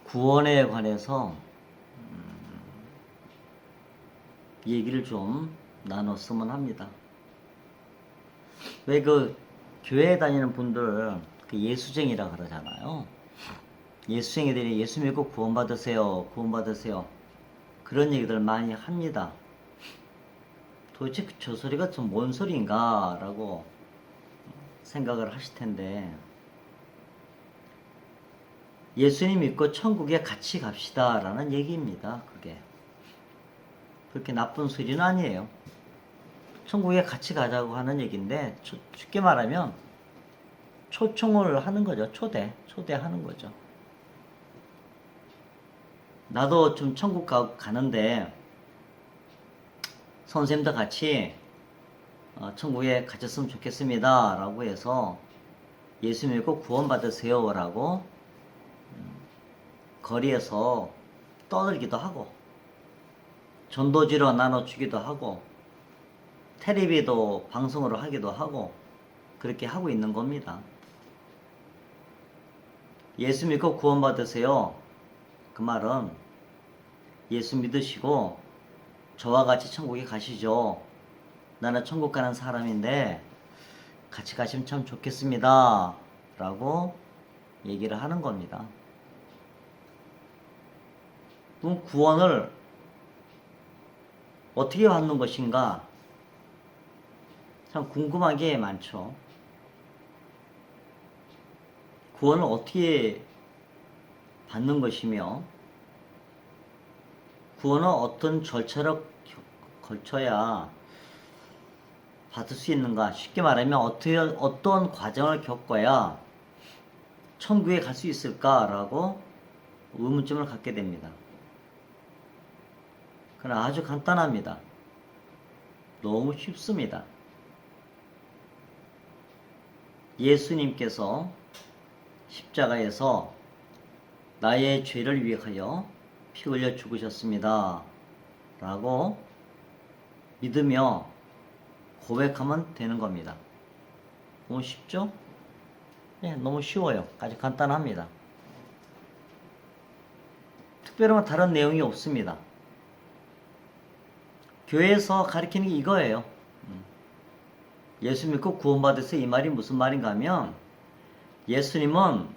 구원에 관해서 얘기를 좀 나눴으면 합니다. 왜 그 교회 다니는 분들 그 예수쟁이라 그러잖아요. 예수쟁이들이 예수 믿고 구원받으세요, 구원받으세요. 그런 얘기들 많이 합니다. 도대체 저 소리가 좀 뭔 소리인가 라고 생각을 하실 텐데, 예수님 믿고 천국에 같이 갑시다 라는 얘기입니다. 그게 그렇게 나쁜 소리는 아니에요. 천국에 같이 가자고 하는 얘기인데, 쉽게 말하면 초청을 하는 거죠. 초대하는 거죠. 나도 좀 천국 가는데 선생님도 같이 천국에 가셨으면 좋겠습니다 라고 해서 예수 믿고 구원받으세요 라고 거리에서 떠들기도 하고, 전도지로 나눠주기도 하고, 텔레비도 방송으로 하기도 하고, 그렇게 하고 있는 겁니다. 예수 믿고 구원받으세요. 그 말은 예수 믿으시고 저와 같이 천국에 가시죠. 나는 천국 가는 사람인데 같이 가시면 참 좋겠습니다 라고 얘기를 하는 겁니다. 그럼 구원을 어떻게 받는 것인가? 참 궁금한 게 많죠. 구원을 어떻게 받는 것이며, 구원은 어떤 절차를 걸쳐야 받을 수 있는가? 쉽게 말하면 어떤 과정을 겪어야 천국에 갈 수 있을까라고 의문점을 갖게 됩니다. 그러나 아주 간단합니다. 너무 쉽습니다. 예수님께서 십자가에서 나의 죄를 위하여 피 흘려 죽으셨습니다 라고 믿으며 고백하면 되는 겁니다. 너무 쉽죠? 네, 너무 쉬워요. 아주 간단합니다. 특별한 다른 내용이 없습니다. 교회에서 가르치는 게 이거예요. 예수 믿고 구원받으세요. 이 말이 무슨 말인가 하면, 예수님은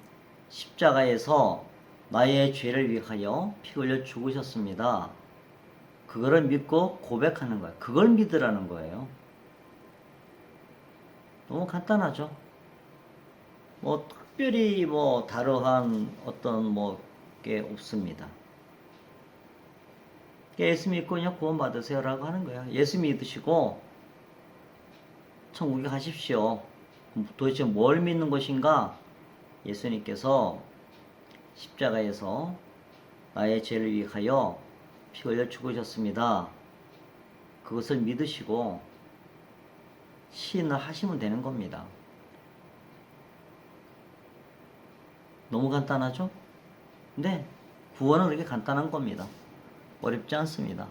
십자가에서 나의 죄를 위하여 피 흘려 죽으셨습니다. 그거를 믿고 고백하는 거예요. 그걸 믿으라는 거예요. 너무 간단하죠? 특별히 다르한 어떤 게 없습니다. 예수 믿고 그냥 구원받으세요 라고 하는 거예요. 예수 믿으시고 천국에 가십시오. 도대체 뭘 믿는 것인가? 예수님께서 십자가에서 나의 죄를 위하여 피 흘려 죽으셨습니다. 그것을 믿으시고 시인을 하시면 되는 겁니다. 너무 간단하죠? 근데 구원은 그렇게 간단한 겁니다. 어렵지 않습니다.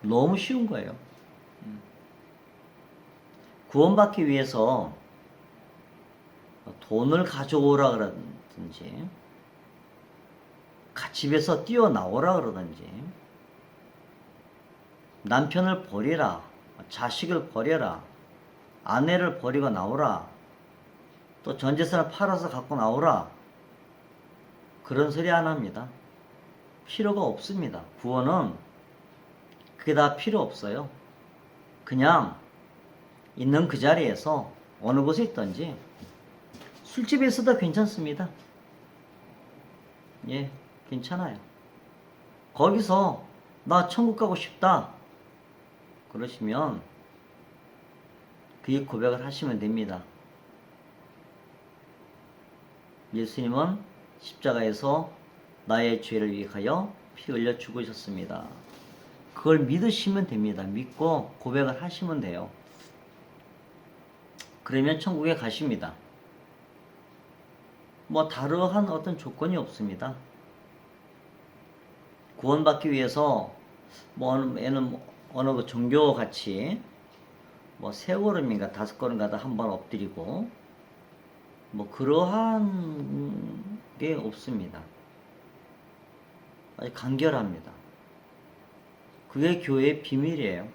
너무 쉬운 거예요. 구원받기 위해서 돈을 가져오라 그러든지, 집에서 뛰어나오라 그러든지, 남편을 버리라, 자식을 버려라, 아내를 버리고 나오라, 또 전재산을 팔아서 갖고 나오라, 그런 소리 안 합니다. 필요가 없습니다. 구원은 그게 다 필요 없어요. 그냥 있는 그 자리에서 어느 곳에 있든지, 술집에 있어도 괜찮습니다. 예, 괜찮아요. 거기서 나 천국 가고 싶다 그러시면 그 고백을 하시면 됩니다. 예수님은 십자가에서 나의 죄를 위하여 피 흘려 죽으셨습니다. 그걸 믿으시면 됩니다. 믿고 고백을 하시면 돼요. 그러면 천국에 가십니다. 다르한 어떤 조건이 없습니다. 구원받기 위해서 어느 그 종교 같이 세 걸음인가 5걸음가다 한번 엎드리고 그러한 게 없습니다. 아주 간결합니다. 그게 교회의 비밀이에요.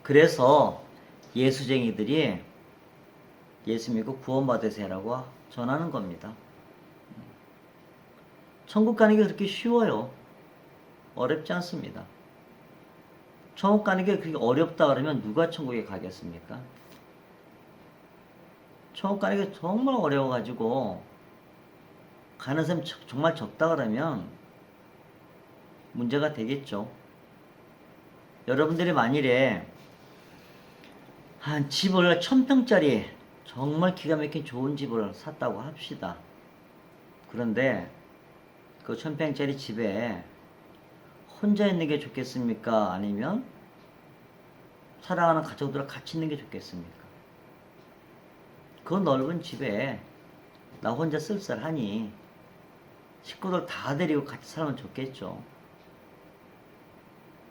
그래서 예수쟁이들이 예수 믿고 구원받으세요라고 전하는 겁니다. 천국 가는 게 그렇게 쉬워요. 어렵지 않습니다. 천국 가는 게 그렇게 어렵다 그러면 누가 천국에 가겠습니까? 천국 가는 게 정말 어려워가지고 가는 사람 정말 적다 그러면 문제가 되겠죠. 여러분들이 만일에 한 집을 1000평짜리 정말 기가 막힌 좋은 집을 샀다고 합시다. 그런데 그 1000평짜리 집에 혼자 있는 게 좋겠습니까? 아니면 사랑하는 가족들과 같이 있는 게 좋겠습니까? 그 넓은 집에 나 혼자 쓸쓸하니 식구들 다 데리고 같이 살면 좋겠죠.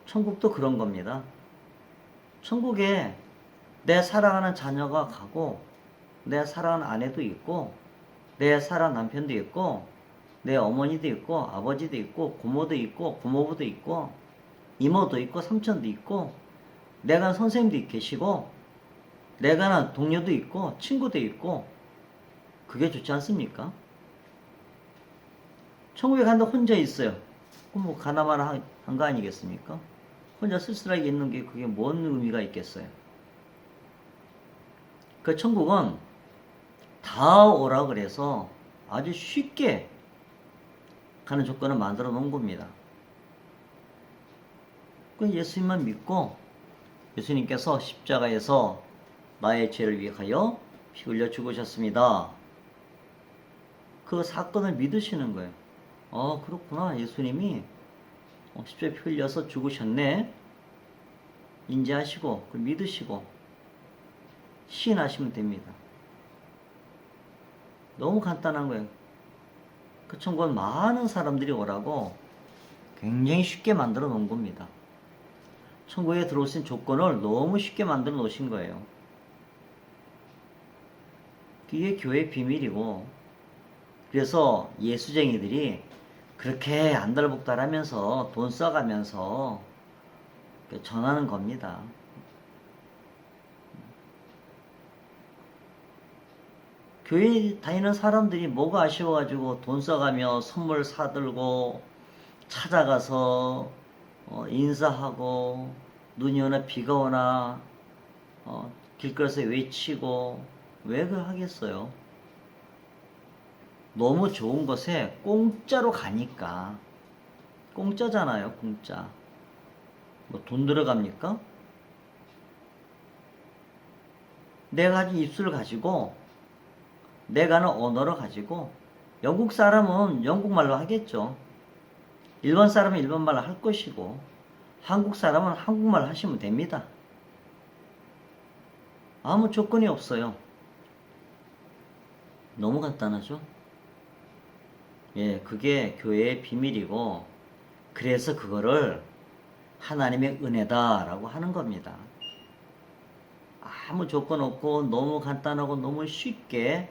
천국도 그런 겁니다. 천국에 내 사랑하는 자녀가 가고 내 사랑하는 아내도 있고 내 사랑하는 남편도 있고 내 어머니도 있고 아버지도 있고 고모도 있고 고모부도 있고 이모도 있고 삼촌도 있고 내가 아는 선생님도 계시고 내가 아는 동료도 있고 친구도 있고 그게 좋지 않습니까? 천국에 간다 혼자 있어요. 그럼 뭐 가나마나 한 거 아니겠습니까? 혼자 쓸쓸하게 있는 게 그게 뭔 의미가 있겠어요? 그 천국은 다 오라 그래서 아주 쉽게 가는 조건을 만들어 놓은 겁니다. 그 예수님만 믿고 예수님께서 십자가에서 나의 죄를 위하여 피 흘려 죽으셨습니다. 그 사건을 믿으시는 거예요. 그렇구나. 예수님이 십자가에 피 흘려서 죽으셨네. 인지하시고 믿으시고 시인하시면 됩니다. 너무 간단한 거예요. 그 천국은 많은 사람들이 오라고 굉장히 쉽게 만들어 놓은 겁니다. 천국에 들어올 수 있는 조건을 너무 쉽게 만들어 놓으신 거예요. 그게 교회의 비밀이고, 그래서 예수쟁이들이 그렇게 안달복달하면서 돈 써가면서 전하는 겁니다. 교회 다니는 사람들이 뭐가 아쉬워가지고 돈 써가며 선물 사들고 찾아가서 인사하고 눈이 오나 비가 오나 길거리에서 외치고 왜 그 하겠어요? 너무 좋은 것에 공짜로 가니까. 공짜잖아요, 공짜. 뭐 돈 들어갑니까? 내가 가진 입술을 가지고 내가 아는 언어를 가지고 영국 사람은 영국말로 하겠죠. 일본 사람은 일본말로 할 것이고 한국 사람은 한국말 하시면 됩니다. 아무 조건이 없어요. 너무 간단하죠? 예, 그게 교회의 비밀이고 그래서 그거를 하나님의 은혜다라고 하는 겁니다. 아무 조건 없고 너무 간단하고 너무 쉽게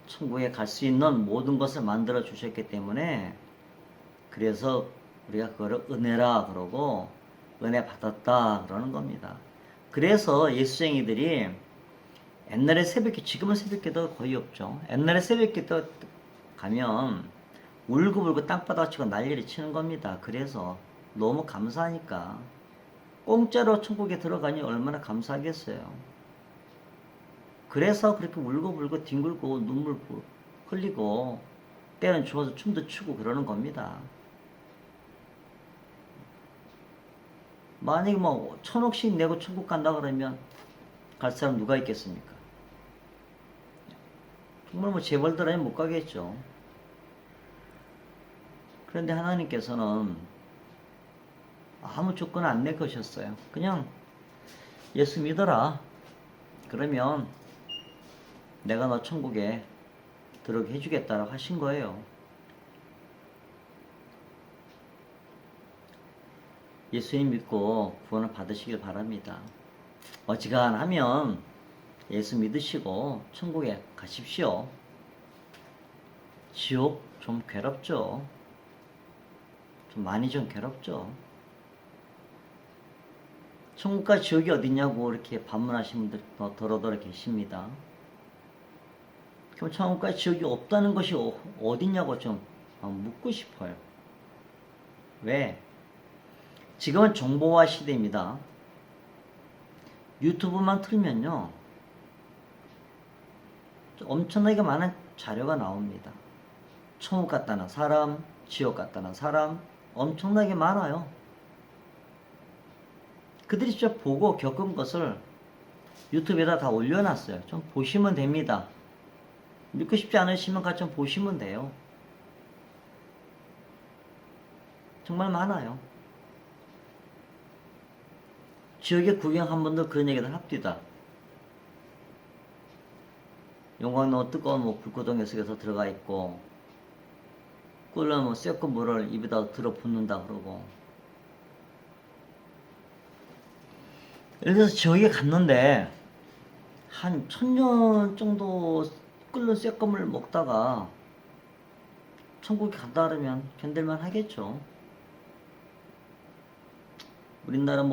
천국에 갈 수 있는 모든 것을 만들어 주셨기 때문에 그래서 우리가 그거를 은혜라 그러고 은혜 받았다 그러는 겁니다. 그래서 예수쟁이들이 옛날에 새벽기, 지금은 새벽기도 거의 없죠. 옛날에 새벽기도 가면 울고불고 땅바닥 치고 난리를 치는 겁니다. 그래서 너무 감사하니까 공짜로 천국에 들어가니 얼마나 감사하겠어요. 그래서 그렇게 울고불고 뒹굴고 눈물 흘리고 때는 주워서 춤도 추고 그러는 겁니다. 만약에 뭐 1000억씩 내고 천국 간다 그러면 갈 사람 누가 있겠습니까? 정말 뭐 재벌들은 못 가겠죠. 그런데 하나님께서는 아무 조건 안 내거셨어요. 그냥 예수 믿어라. 그러면 내가 너 천국에 들어오게 해주겠다라고 하신 거예요. 예수님 믿고 구원을 받으시길 바랍니다. 어지간하면 예수 믿으시고 천국에 가십시오. 지옥 좀 괴롭죠. 좀 많이 좀 괴롭죠. 천국과 지옥이 어디냐고 이렇게 반문하시는 분들이 더러더러 계십니다. 그럼 천국과 지옥이 없다는 것이 어디냐고 좀 묻고 싶어요. 왜? 지금은 정보화 시대입니다. 유튜브만 틀면요, 엄청나게 많은 자료가 나옵니다. 천국 같다는 사람, 지옥 같다는 사람, 엄청나게 많아요. 그들이 직접 보고 겪은 것을 유튜브에다 다 올려놨어요. 좀 보시면 됩니다. 믿고 싶지 않으시면 같이 좀 보시면 돼요. 정말 많아요. 지역에 구경한 분들 그런 얘기들 합디다. 용광로 뜨거운 불구덩이 속에서 들어가 있고, 끓는 쇠고 물을 입에다 들어 붓는다 그러고. 예를 들어서 지역에 갔는데 한 1000년 정도 끓는 쇠고물 먹다가 천국에 간다 그러면 견딜만 하겠죠. 우리나라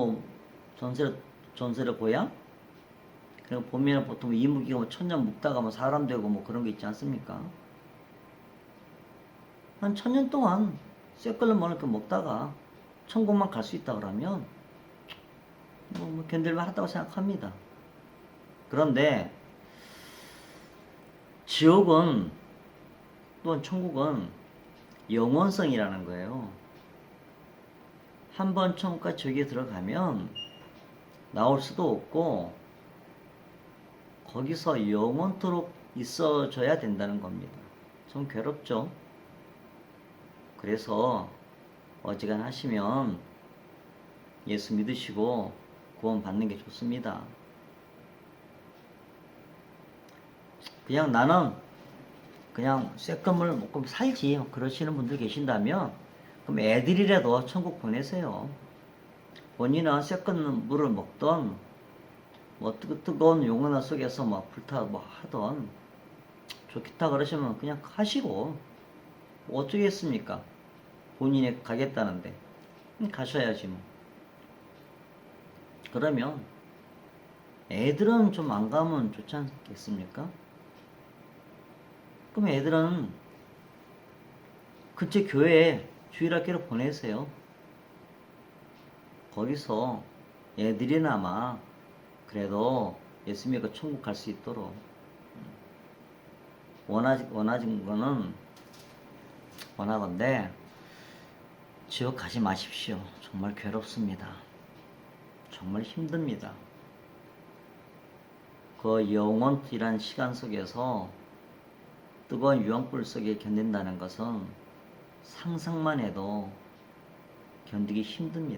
전세를 고향? 그리고 보면 보통 이무기가 1000년 묵다가 사람 되고 그런 게 있지 않습니까? 한 1000년 동안 쇠끓는 물을 먹다가 천국만 갈 수 있다 그러면 견딜만 하다고 생각합니다. 그런데 지옥은 또는 천국은 영원성이라는 거예요. 한번 천국과 지옥에 들어가면 나올 수도 없고 거기서 영원토록 있어줘야 된다는 겁니다. 좀 괴롭죠? 그래서 어지간하시면 예수 믿으시고 구원 받는 게 좋습니다. 그냥 나는 그냥 쇳금을 먹고 살지 그러시는 분들 계신다면 그럼 애들이라도 천국 보내세요. 본인은 쇳금 물을 먹던 뜨거운 용광로 속에서 불타 하던 좋겠다 그러시면 그냥 하시고 어쩌겠습니까? 본인이 가겠다는데 가셔야지 뭐. 그러면 애들은 좀 안 가면 좋지 않겠습니까? 그럼 애들은 근처 교회에 주일학교로 보내세요. 거기서 애들이나마 그래도 예수 믿고 천국 갈 수 있도록 원하는 거는 원하건대 지옥 가지 마십시오. 정말 괴롭습니다. 정말 힘듭니다. 그 영원이란 시간 속에서 뜨거운 유황불 속에 견딘다는 것은 상상만 해도 견디기 힘듭니다.